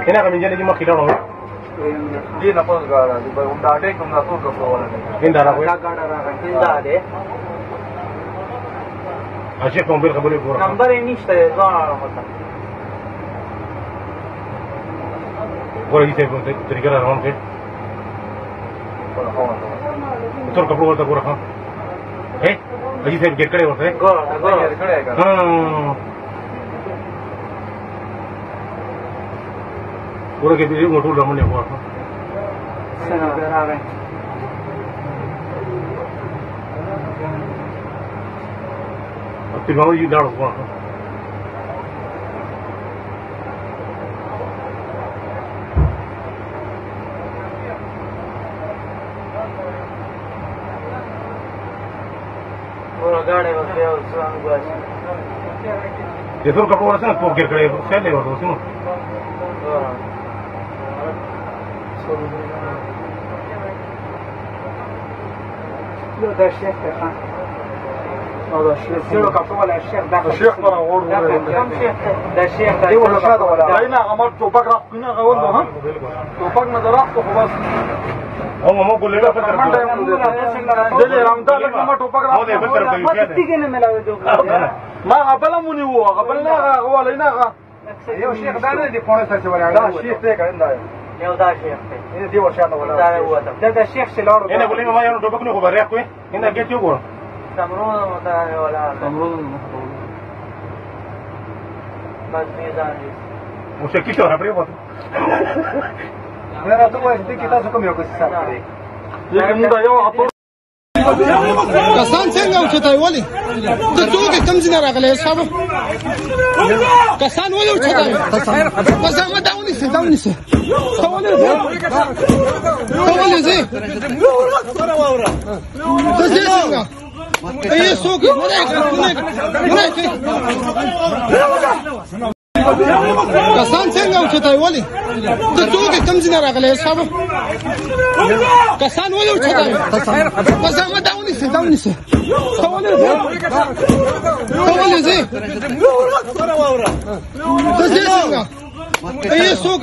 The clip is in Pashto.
هنا من جانب ما كيلو دي نقول قال دي بنداده كم نقول كفوله هنا راوي هنا ده اشيك موبايل قبل يقول نمبر نيشته ځان مطلب ولا يجي طريقه روان کې تر کپڑوں ورته ګوره ها اے اجي ته ګټ کړي ورته ګور کړي ها ورته کې دې موټر لمنه ګوره څنګه راغی په باندې یې داړو ګوره गाड़े वगैरह उसमें गुआस ये तो कपड़ा वैसे ना पोक गिर से ले और उसमें लो ده الشيخ خان هذا الشيخ سيرو كفو ولا الشيخ ده الشيخ مرة غور ده الشيخ دي ولا شهادة ولا هنا عملت توباك راح هنا غول له ها توباك ما درحت وخلاص هم ما بقول لك دلي رمضان لك ما توباك راح ما تيجي نملاوي جو ما قبل مني هو قبلنا هو لينا يو شيخ ده دي فونه سره ولا لا الشيخ ده كان ده يو ده شيخ دي ولا شهادة ولا ده هو ده الشيخ شلون هنا بقول لك ما يانو توبك نو خبر ياكو هنا جيت يقول تمرون متى ولا تمرون بس ميزان مش كيف تروح بريبو मेरा तो वो ऐसे कितना सुकम है कुछ साथ लेकिन मुझे यो अपर कसान څنګه اوچتای ولی ته څوک کم ځای راغلی صاحب کسان ولې اوچتای بس ما داونی سي ولې زه ته څنګه اي څوک کسان څنګه اوچتای ولی ته څوک کم ځای راغلی صاحب کسان ولې اوچتای بس ما داونی سي ولې زه ته څنګه اي څوک